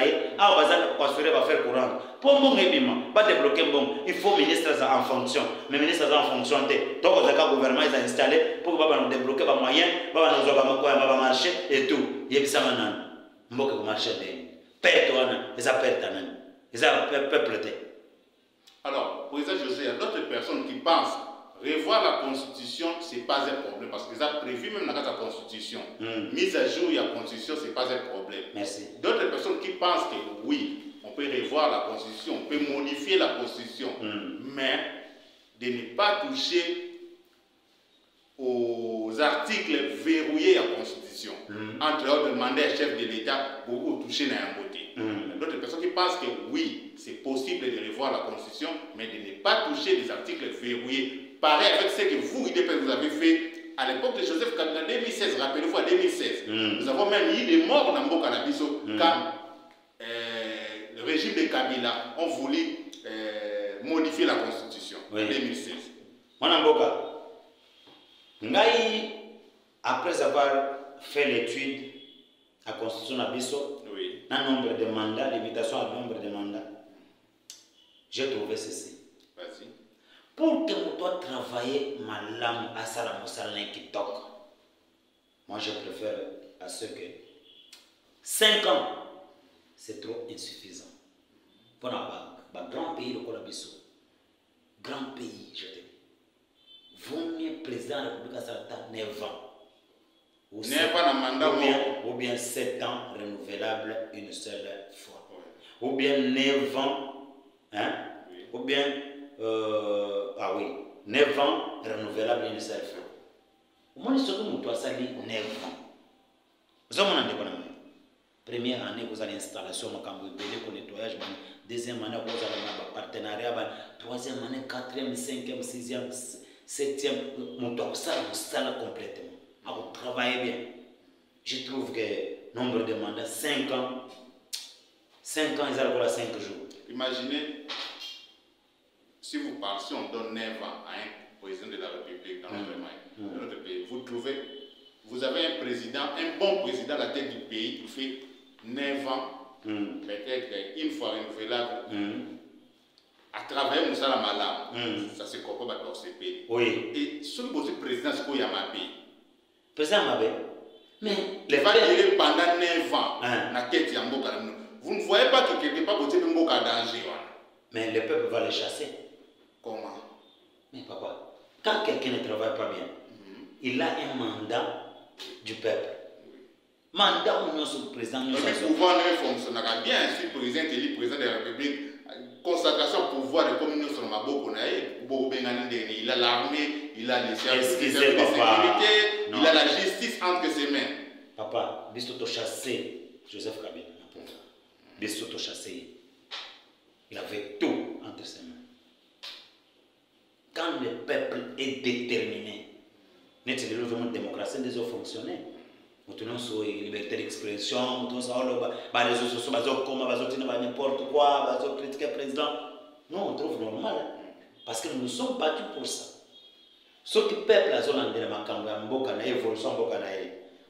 faire courant. Pour bon pas débloquer bon, il faut que le ministre en fonction. Mais le ministre en fonction, donc le gouvernement est installé pour débloquer les moyens, va marcher et tout. Il y a ça maintenant. Il marcher. Perte, ils ont perte, ils ont peuple. Alors, président José, il y a d'autres personnes qui pensent revoir la constitution, ce n'est pas un problème, parce qu'ils ont prévu même dans la constitution. Mise à jour de la constitution, ce n'est pas un problème. Merci. D'autres personnes qui pensent que oui, on peut revoir la constitution, on peut modifier la constitution, mais de ne pas toucher aux articles verrouillés de la constitution. Entre autres, demander à chef de l'État pour toucher dans un côté. D'autres personnes qui pensent que oui, c'est possible de revoir la constitution, mais de ne pas toucher les articles verrouillés. Pareil avec ce que vous, vous avez fait à l'époque de Joseph Kabila en 2016. Rappelez-vous, en 2016, nous avons même eu des morts dans Mboka Nabiso quand le régime de Kabila a voulu modifier la constitution en 2016. Mboka, après avoir fait l'étude à la constitution Nabiso, un nombre de mandats, limitation à nombre de mandats, j'ai trouvé ceci. Vas-y. Pour que tu dois travailler ma lame à Salamoussalain qui toque, moi je préfère à ce que 5 ans, c'est trop insuffisant. Pour un grand pays, le Colabiso, grand pays, je te dis, vaut mieux président de la République à Sarata 9 ans. Ou bien 7 ans renouvelables une seule fois. Ou bien 9 ans, hein? Ou bien 9 ans renouvelables une seule fois. Au moins, ce que nous doit salir 9 ans. Vous avez un débat. Première année, vous avez l'installation, vous avez le nettoyage, deuxième année, vous avez le partenariat, troisième année, quatrième, cinquième, sixième, septième, vous doit ça complètement. Vous travaillez bien. Je trouve que le nombre de mandats, 5 ans, 5 ans, ils arrivent à 5 jours. Imaginez, si vous partez, si on donne 9 ans à un président de la République dans notre pays, vous trouvez, vous avez un président, un bon président à la tête du pays qui fait 9 ans, peut-être une fois renouvelable, à travers Moussa Malam, ça se comprend dans ce pays. Oui. Et ce que vous président, c'est qu'il y a ma pays. Président Mabé, mais les va durer pendant 9 ans na tête ya mboka. Vous ne voyez pas que quelque part vous êtes mboka danger. Mais le peuple va les chasser. Comment? Mais papa, quand quelqu'un ne travaille pas bien, il a un mandat du peuple. Mandat où nous sommes présents. Mais le pouvoir ne fonctionnera bien si le président est élu président de la République. Concentration pouvoir de communauté sur ma boque, il a l'armée, il a les services de sécurité, il a la justice entre ses mains. Papa, biso chassé Joseph Kabila. Biso chassé. Il avait tout entre ses mains. Quand le peuple est déterminé, notre démocratie ne doit fonctionner. Nous avons sur liberté d'expression, nous avons les réseaux sociaux, nous avons n'importe quoi, nous avons critiqué le président. Non, on trouve normal. Parce que nous nous sommes battus pour ça. Ce que le peuple a dit, c'est l'évolution de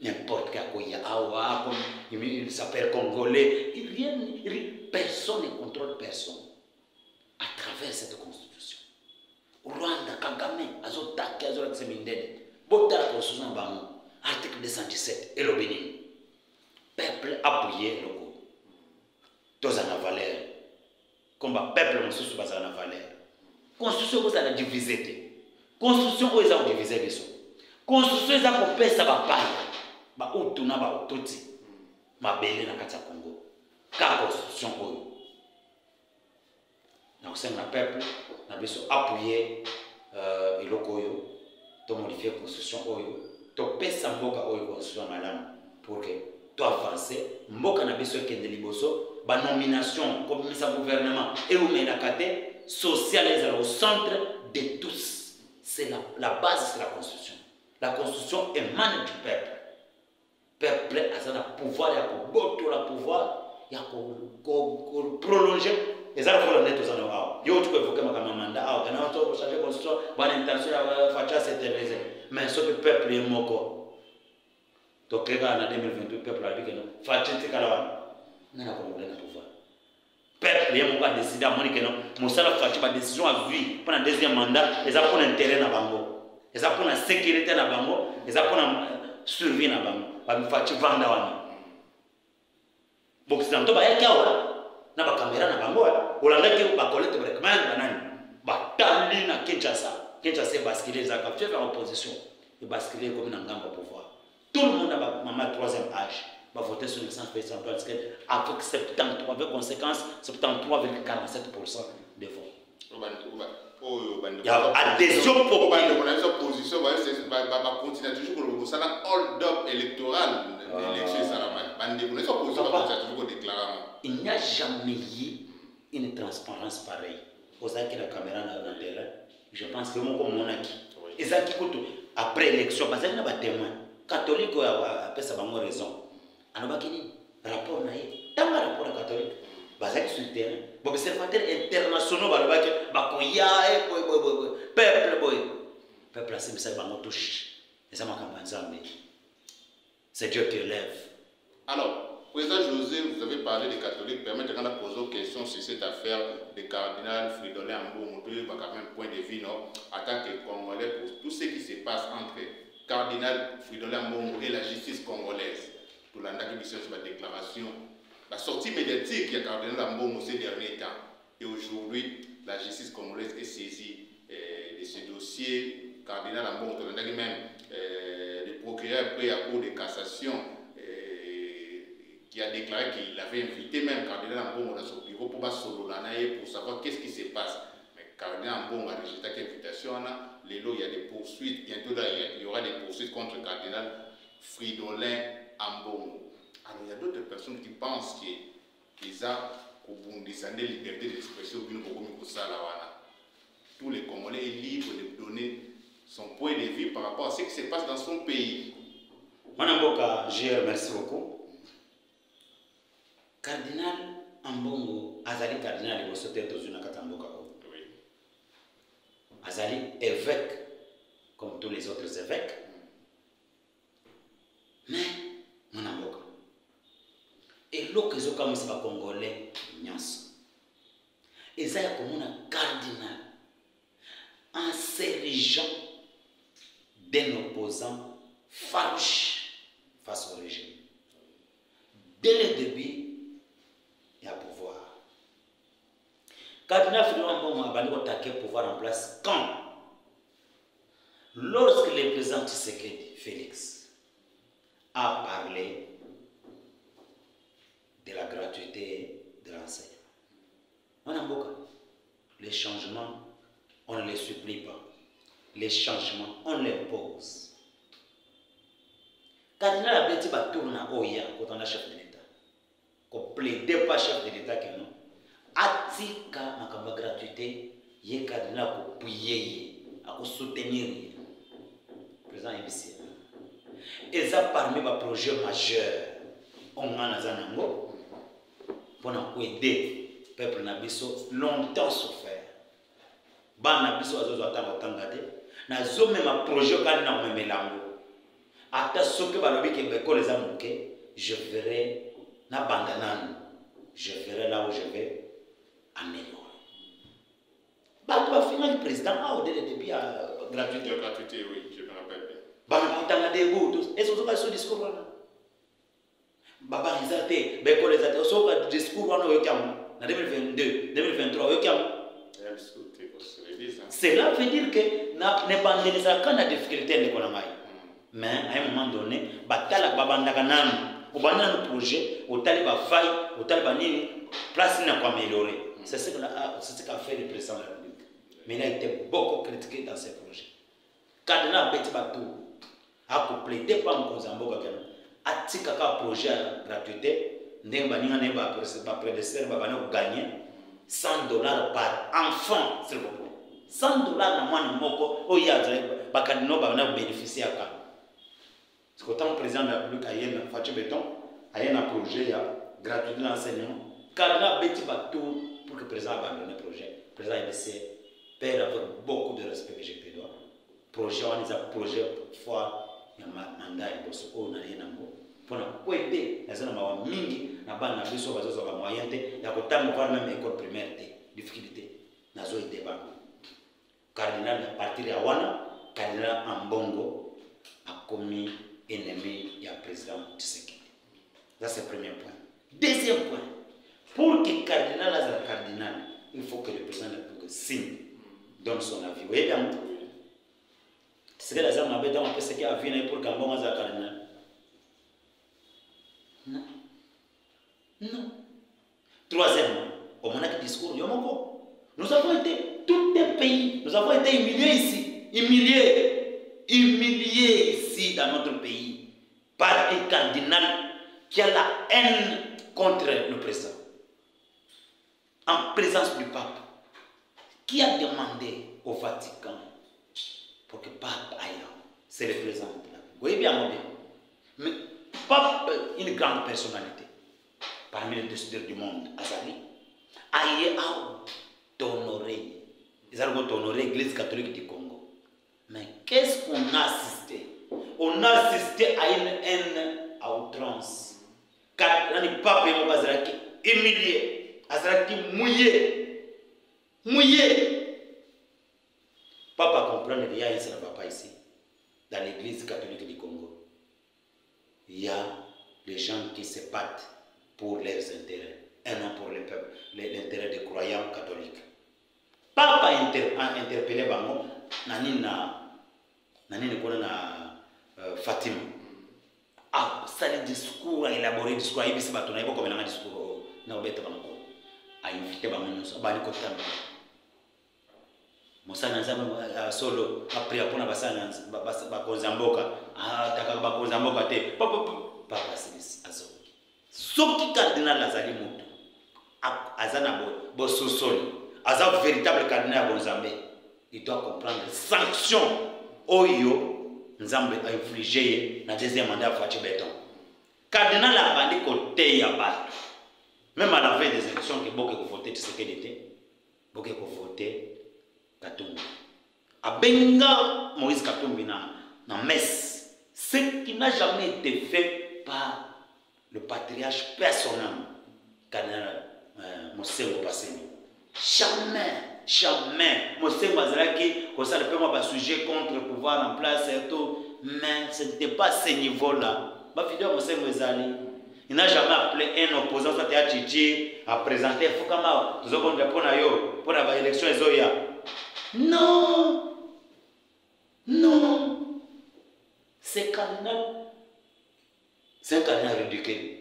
n'importe qui il s'appelle congolais, personne ne contrôle personne à travers cette constitution. Rwanda, Kagame, Azotaki, Azotaki Semindene, Bota la constitution Bango, article 217, et le Bénin. Peuple appuyé, le coup. Tous en valeur. Comme le peuple, on se souvient en valeur. Constitution, vous avez divisé. Constitution, vous avez divisé. Constitution, vous avez fait ça, ba utuna ba ututi mabele na kati ya Congo ka constitution oyo na kusenga na peuple na biso appuyer eloko oyo to modifier constitution oyo to pesa mboka oyo constitution malamu pour que to avancer mboka na biso ekende liboso ba nomination comme sa gouvernement et ou menakate social est au centre de tous. C'est la base, c'est la constitution. La constitution émane du peuple. Peuple a le pouvoir, il y a le pouvoir, il y a prolonger. Et ça, il faut le mettre aux ans. Il y a autre chose que mandat. Il y a autre chose changer la constitution, bonne intention, il faut s'intéresser. Mais ce que le peuple est mort. Donc, en 2022, le peuple a dit que non. Il faut acheter Kalawan. Il n'y a pas de pouvoir. Le peuple est décidé à mon que non. Moussala fait une décision à vie pendant le deuxième mandat. Ils ont pour intérêt dans Bango. Ils ont pour la sécurité dans Bango. Ils ont pour la survie dans Bango. Ils ont vendre wana. Occidentaux ba yaki awa na ba caméra na bango olanda ki ba collecte ba recommande banani ba tali na Kinshasa basculer za ka faire opposition et basculer comme na ngamba pouvoir. Tout le monde a maman troisième âge va voter sur le centre président avec 73 avec conséquence 73,47% de vote. Il y a adhésion pour l'opposition va continuer toujours le hold-up électoral l'élection il n'y a jamais eu une transparence pareille. Aux acquis de la caméra dans le terrain, je pense que mon acquis. Et ça qui coûte après l'élection, parce qu'il y a des témoins catholiques qui ont raison. Alors, rapport naïf, tant que rapport catholique, basé sur le terrain, les observateurs internationaux, peuple a simple, ça touche. Et ça m'a campagne. C'est Dieu qui élève. Alors, président José, vous avez parlé des catholiques. Permettez-moi de poser une question sur cette affaire du cardinal Fridolin Ambongo. On peut quand même point de vue, non, en tant que Congolais, pour tout ce qui se passe entre cardinal Fridolin Ambongo et la justice congolaise. Tout le monde a sur la déclaration, la sortie médiatique du cardinal Ambongo ces derniers temps. Et aujourd'hui, la justice congolaise est saisie de ce dossier. Cardinal Ambongo, tout le monde a même le procureur pris à cour de cassation. Qui a déclaré qu'il avait invité même Cardinal Ambongo dans son bureau pour savoir qu'est-ce qui se passe. Mais Cardinal Ambongo a rejeté l'invitation. Les lots, il y a des poursuites. Bientôt, il y aura des poursuites contre Cardinal Fridolin Ambongo. Alors, il y a d'autres personnes qui pensent qu'ils ont des liberté d'expression. Tous les Congolais sont libres de donner son point de vue par rapport à ce qui se passe dans son pays. Madame Boka, je remercie beaucoup. Cardinal Ambongo, Azali cardinal de Bosoté Tozuna Katamboka. Azali évêque, comme tous les autres évêques. Mais, mon amboka. Et l'eau que Zoka Moussa Congolais, Nyans. Et ça, comme un cardinal, en s'érigeant d'un opposant farouche face au régime. Dès le début, il y a pouvoir. Cardinal Fridolin Ambongo a attaqué le pouvoir en place quand? Lorsque le président Tshisekedi, Félix, a parlé de la gratuité de l'enseignement. Les changements, on ne les supplie pas. Les changements, on les pose. Cardinal a dit que tourne à Oya quand on a chef de l'État. Qu'on plaide pas chef de l'État que non. Atika makamba gratuité, yé cardinal pour prier, à soutenir. Président ici. Et ça parmi les projets majeurs, on a nazanango pour nous aider le peuple nabiso longtemps souffert. Ban nabiso azozo atanga tangate, nazo même projet quand na memelango. ata soki balobi ke bekole eza moke je verrai na bandanano je verrai là où je vais améliorer bato bafingaki président awa dès le début ya gratuité oui je me rappelle bien bakutanga debout est-ce que so discours wana baba eza te bekole eza te soka discours wana oyokiamo na 2022 2023 oyokiamo cela veut dire que nebandelizaka na difficulté ndeko na ngai mais à un moment donné batala babandaka nanu obanda na projet otali bafai otali banini place na améliorer c'est ce qu'a fait le président de la République mais il a été beaucoup critiqué dans ces projets cardinal beti bato a complété par Mkonzamboka kana atika ka projet à gratuité ndenge baninga ne ba prédécesseur ba bana gagner $100 par enfant s'il vous plaît $100 na mwana moko oyaza bakadino ba bana bénéficier aka c'est qu'autant président de la République ayena Fatou Béton ayena projet ya gratuité d'enseignement cardinal beti bato pour que le président abandonne le projet le président IBC perd avec beaucoup de respect que je te dois projet on est un projet fois ya mandat bosso on a rien ngo pona kwete nazana mawa mingi na bana biso bazozo ba moyen te ya kotanga voir même école primaire te difficulté nazo ite ba cardinal à partir ya wana cardinal Ambongo a commis ennemi ya président Tshisekedi. Ça c'est le premier point. Deuxième point, pour que cardinal azala cardinal, il faut que le président de la République signe, donne son avis. Vous voyez bien? C'est que la m'a dans un qui a vu pour qu'Ambongo azala cardinal. Non. Non. Troisièmement, au moment du discours, nous avons été, tous les pays, nous avons été humiliés ici, humiliés ici dans notre pays par un cardinal qui a la haine contre le président. En présence du pape, qui a demandé au Vatican pour que le pape aille là. C'est le président de la République. Vous voyez bien, mon bien. Mais pape, une grande personnalité, parmi les décideurs du monde, Azali, aille à t'honorer. Ils ont honoré l'Église catholique du Congo. Mais qu'est-ce qu'on a assisté? On a assisté à une haine à outrance. Car le pape est humilié, Azaraki mouillé. Papa comprend qu'il y a un seul papa ici, dans l'église catholique du Congo. Il y a les gens qui se battent pour leurs intérêts, et non pour le peuple, l'intérêt des croyants catholiques. Papa a interpellé Bango, Nanine Kona Fatima. Ah, ça le discours, a élaboré le discours, il s'est battu, il y a un discours, a invité Bango, Bani Kotam. Mosana nzambe solo après apona basana bakonzamboka taka bakonzamboka te papa c'est azo soki cardinal azali mutu azana bo sosoli aza véritable cardinal bonzambe il doit comprendre sanction oyo nzambe a infligé na deuxième mandat Fatou Béton cardinal abandi côté ya bato même à la veille des élections que beaucoup ko voter Tshisekedi te beaucoup ko voter Katumbi. Abenga Moïse Katumbi na messe, ce qui n'a jamais été fait par le patriarche personnel, cardinal Mosengo Paseni. Jamais. Mosengo Azalaki, comme ça, le peuple m'a pas sujet contre le pouvoir en place et tout, mais ce n'était pas à ce niveau-là. Ma fidèle Mosengo Ezali, il n'a jamais appelé un opposant, soit à Chichi, à présenter, il faut qu'on a, nous avons répondu pour la élection Ezoya. Non, c'est un cardinal ridicule.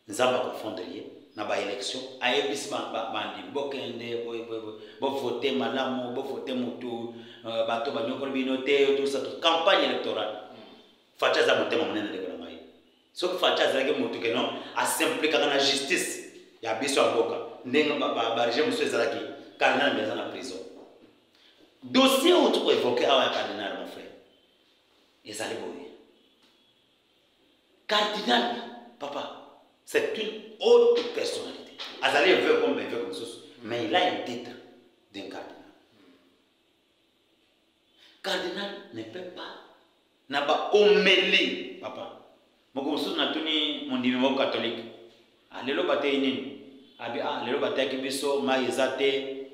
Nous avons confondu dans l'élection. À l'élection, voter malamu, voter mutu, bato banyoko binote, tout ça, campagne électorale. Facha za mutema munene de kona mai. Sauf facha za ke mutu ke non, a s'impliquer dans la justice. Ya biso amboka. Ndenga ba régime monsieur Zalaki, cardinal mais en prison. Dossier où tu peux évoquer à un cardinal, mon frère. Et ça boy. Cardinal, papa, c'est une autre personnalité. Azali veut comme ça, mais il a un titre d'un cardinal. Cardinal ne peut pas. N'a pas homélie, papa. Mon souci n'a tenu mon niveau catholique. Allélo bate nini. Abi allélo bate kibiso ma izate,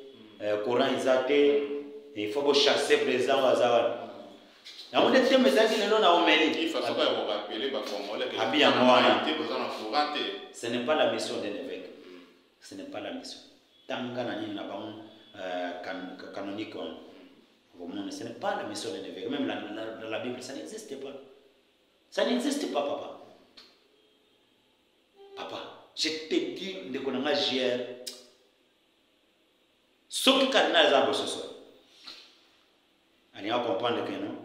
courant izate. Il faut chasser président Wazawa. Na on était mais ça qui le na homélie. Il faut pas vous rappeler ba Congolais que Abi ya mwana. Ce n'est pas la mission d'un évêque. Ce n'est pas la mission. Tanga na nini na bango canonique. Ce n'est pas la mission d'un évêque. Même dans la Bible, ça n'existe pas. Ça n'existe pas, papa. Papa, je te dis, de qu'on a géré. Ce que cardinal Zambo ce soir. On va comprendre que non.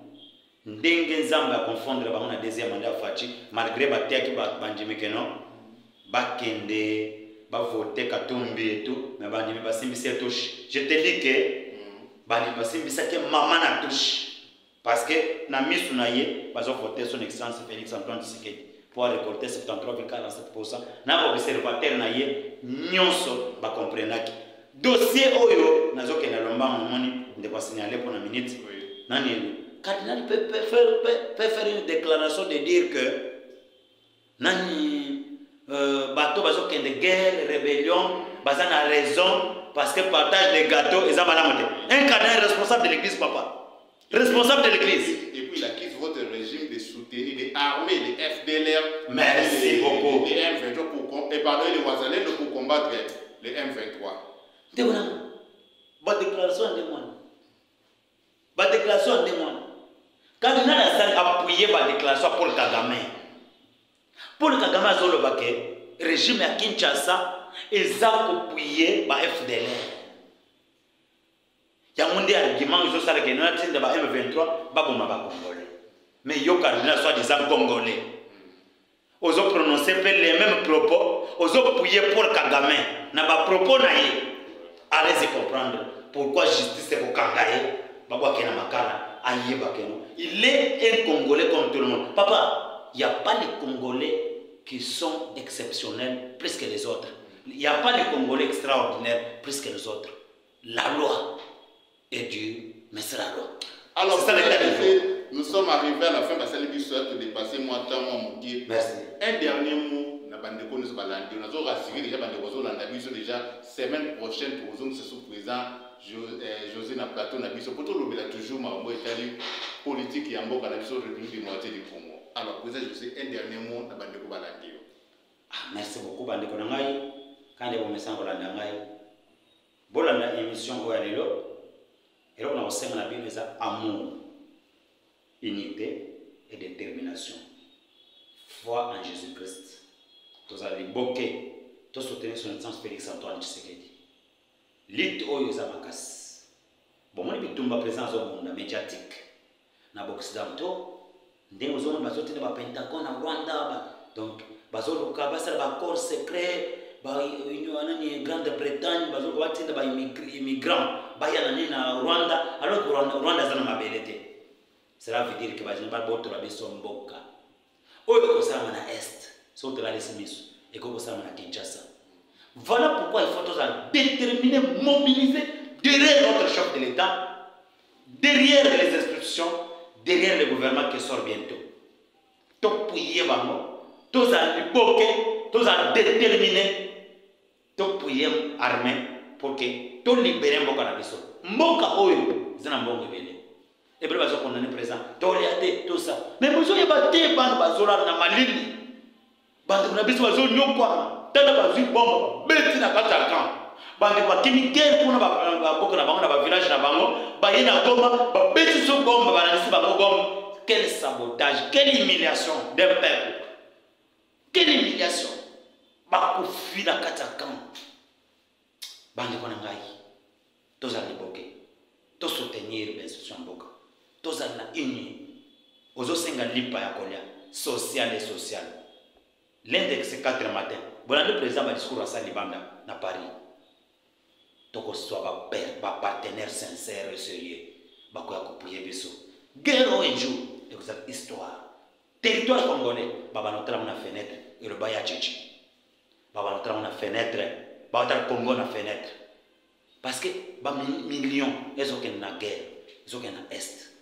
Ndengen Zamba confondre la deuxième mandat Fachi, malgré Batia qui va bandimer que non. Bakende, va voter Katumbi et tout, mais bandimer va s'immiscer touche. Je te dis que. Bani basimbisa ke maman na touche parce que na misu na ye bazo voter son excellence Félix Antoine Tshisekedi pour récolter 73,47%. Na observateur na ye nyonso ba comprenaki dossier oyo nazo ke na lomba moni de pas signaler pour la minute nani cardinal peut faire une déclaration de dire que nani bato bazo ke de guerre rébellion baza na raison. Parce que partage des gâteaux, ils ont mal. Un cardinal responsable de l'église, papa. Responsable de l'église. Et puis il acquise votre régime de soutenir, de armer les FDLR. Merci beaucoup. Les M23 pour, et pardon, les Wazalais pour combattre les M23. Votre déclaration en témoin. Votre déclaration en témoin. Cardinal a appuyé ma déclaration pour le Kagame. Pour le Kagame, a zolo baké, régime à Kinshasa. Ils ont appuyé par FDLR. Il y a un argument qui est que nous avons M23, pas congolais. Mais il y a un cardinal soi-disant congolais. Ils ont prononcé les mêmes propos, ils ont appuyé pour Kagame. N'a pas propos naïe. Allez-y comprendre pourquoi justice est au Kangaye. Il est un Congolais comme tout le monde. Papa, il n'y a pas de Congolais qui sont exceptionnels plus que les autres. Il n'y a pas de Congolais extraordinaires plus que les autres. La loi est due, mais c'est la loi. Alors, ça, nous sommes arrivés à la fin parce que les souhaitent de dépasser moi, temps, mon Dieu. Merci. Un dernier mot, nous avons rassuré déjà, déjà semaine prochaine, pour nous, ce présent José na plateau, na biso, pour tout le monde, toujours, ma politique et en bas, la République démocratique du Congo. Alors, président José, un dernier mot, nous avons merci beaucoup, Bandeko Nangai. Quand les hommes sont là, Bolanda émission où elle est là, et là on a aussi la Bible, c'est amour, unité et détermination. Foi en Jésus-Christ. Tous allez boquer, tous soutenir son excellence Félix Antoine Tshisekedi. Lit oyo za makas. Bon, moi je suis présent au monde médiatique. Na occidentaux, ndenge zo monde bazote ba Pentagone na Rwanda, donc bazoloka basala ba corps secret. Une Grande-Bretagne, immigrants, na Rwanda, alors que Rwanda est ma belle. Cela veut dire que je ne pas de la Besomboka. Ou na Est, sur la Lessimis, et comme ça, na Kinshasa. Voilà pourquoi il faut déterminer, mobiliser derrière notre chef de l'État, derrière les institutions, derrière le gouvernement qui sort bientôt. Tout pouiller, tous à l'époque, tous à déterminer. Tout pour armé pour que tout libérer Mboka na biso. Mboka oyo zana mbongo bene. Et puis bazo condamner président. Toliate tout ça. Mais bozo yebate bana bazola na malili. Bande na biso bazo nyokwa. Tata bazo bomba. Beti na kata kan. Bande ba kimike kuna ba boka na bango na ba village na bango. Ba yena Goma, ba beti so bomba ba na bango Goma. Quel sabotage, quelle humiliation d'un peuple. Quelle humiliation. Bakufi na katakan bande kona ngai tozali boke to soutenir l'institution mboka tozali na uni ozo senga lipa ya kolia social et social l'index 4 matin bon le président va discours à Salibanda na Paris toko soit ba partenaire sincère et sérieux bakoya kopuye biso guerre un jour et vous avez histoire territoire congolais baba notre na fenêtre et le baya chichi. Baba notre na fenêtre, baba notre Congo na fenêtre. Parce que ba millions ils ont na guerre, ils ont na est.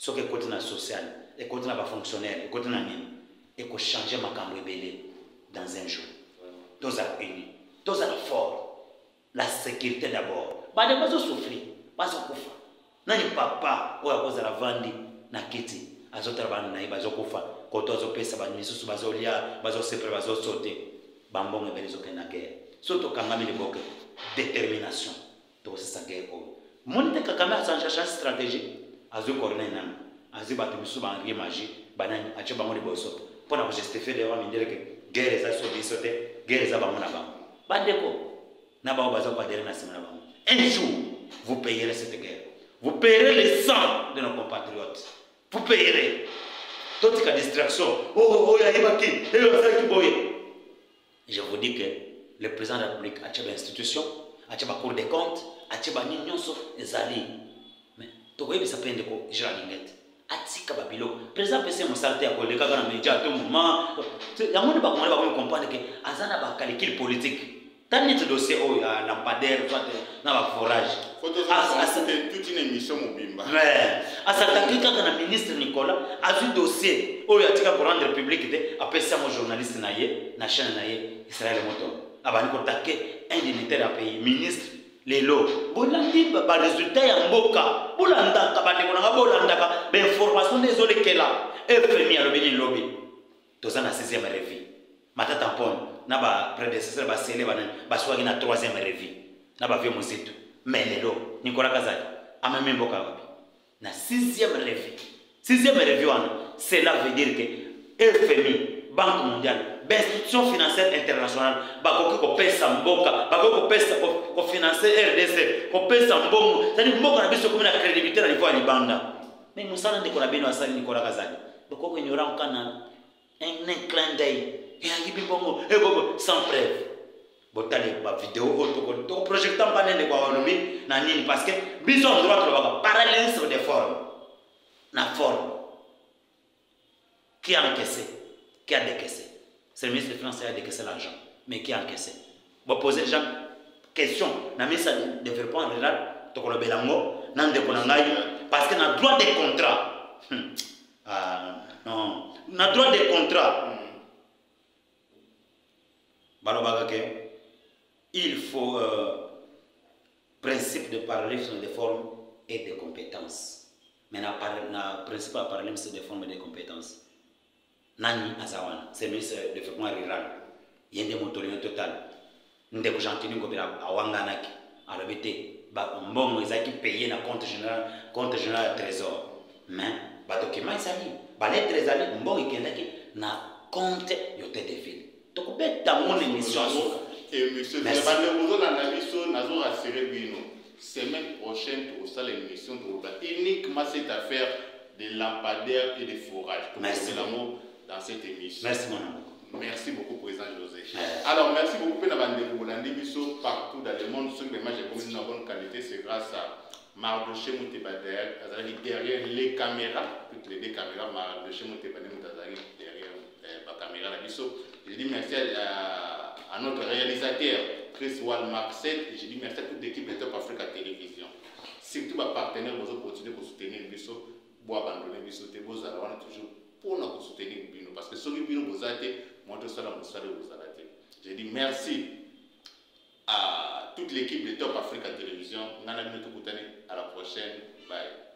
ce que côté na social et côté na ba fonctionnaire et côté na nini et ko changer makambo ebele dans un jour. Tous à unis, tous à fort. La sécurité d'abord. Ba de bazo souffrir, bazo kufa. Nani papa oya koza la vandi na kiti azotala bana na bazo kufa. Koto azopesa ba misusu bazo lia, bazo sepre bazo sauter. Bambongo belezo kena guerre. Soto kangami liboke détermination. To c'est sa guerre. Monite kakame a chercher stratégie. Azu corner nan. Azu batu misusu ba rien magie. Banani ache bango liboso. Pour justifier les hommes dire que guerre est sur bisoté, guerre est à Bamonaba. Bandeko, Naba Bazo Padere Nasimaba. Un jour, vous payerez cette guerre. Vous payerez le sang de nos compatriotes. Vous payerez. Toute la distraction. Oh, il y a Ibaki, je vous dis que le président de la République a une institution, a une cour des comptes, a une union ezali. Mais, tu vois, ça peut être quoi? Je l'ai atika babilo président pese mosalté ko le kaka na média tout moment yango ne ba comprendre que azana ba calcul politique tant net dossier o ya lampadaire soit na ba forage c'est toute une émission mobimba ouais asataki kaka na ministre Nicolas azu dossier o ya tika pour rendre public te apesa mo journaliste na ye na chaîne na ye Israël Moto abani ko taquer un dignitaire à pays ministre lelo bolandi ba résultat ya mboka bolanda ka bande kona bolanda ka ba information désolé kela FMI a lobby lobby toza na 6e revue matata pon na ba prédécesseur ba sele ba swagi na 3e revue na ba vie mozito mais lelo Nicolas Kazali a même mboka wapi na 6e revue 6e revue wana cela veut dire que FMI Banque mondiale, institution financière internationale, bakoki ko pesa mboka, bakoki ko pesa ko financer RDC, ko pesa mbongo, c'est-à-dire mboka na biso comme na crédibilité na niveau ya libanda. Mais nous savons que la bino asali Nicolas Kazali. Boko ignorant kana un clin d'œil. Et ayibi bongo, et bongo sans preuve. Botale ba vidéo to projectant pas nende kwa walobi na nini parce que biso on droit to parallélisme des formes. Na forme. Qui a encaissé? Qui a décaissé? C'est le ministre des Finances qui a décaissé l'argent. Mais qui a encaissé? Vous posez déjà question. N'a mis ça de faire point en général. Tokolo belango. Nan de konangai. Parce qu'on a droit des contrats. Non. On a droit des contrats. Balobagake. Il faut principe de parallélisme des formes et des compétences. Mais le principe de parallélisme des formes et des compétences. Nani Azawana, c'est le ministre de développement rural. Il y a des motoriens total. Nous avons gentilly à Wanganaki, à l'obété. Bon, ils ont payé le compte général trésor. Mais, les documents, ils ont les trésors, bon, ils ont na compte de ville. Donc, vous avez mon émission. Et monsieur, vous avez rassuré Bino. Semaine prochaine, pour ça, l'émission, uniquement cette affaire de lampadaires et de forages. Merci. Dans cette émission. Merci mon ami. Merci beaucoup, Président José. Alors, merci beaucoup pour partout dans le monde. Ceux qui mangent comme une bonne qualité, c'est grâce à Mardoché Moutebader, derrière les caméras, toutes les deux caméras, Mardoché Moutebader, derrière la caméra. Je dis merci à notre réalisateur, Chris Walmark 7, et je dis merci à toute l'équipe de Top Africa Télévision. Surtout à partenaires, vous continuez à soutenir le biseau, vous abandonner le biseau, vous allez toujours pour nous soutenir Bino parce que celui Bino vous a été montré ça dans le salaire vous a été. Je dis merci à toute l'équipe de Top Africa Télévision. À la prochaine. Bye.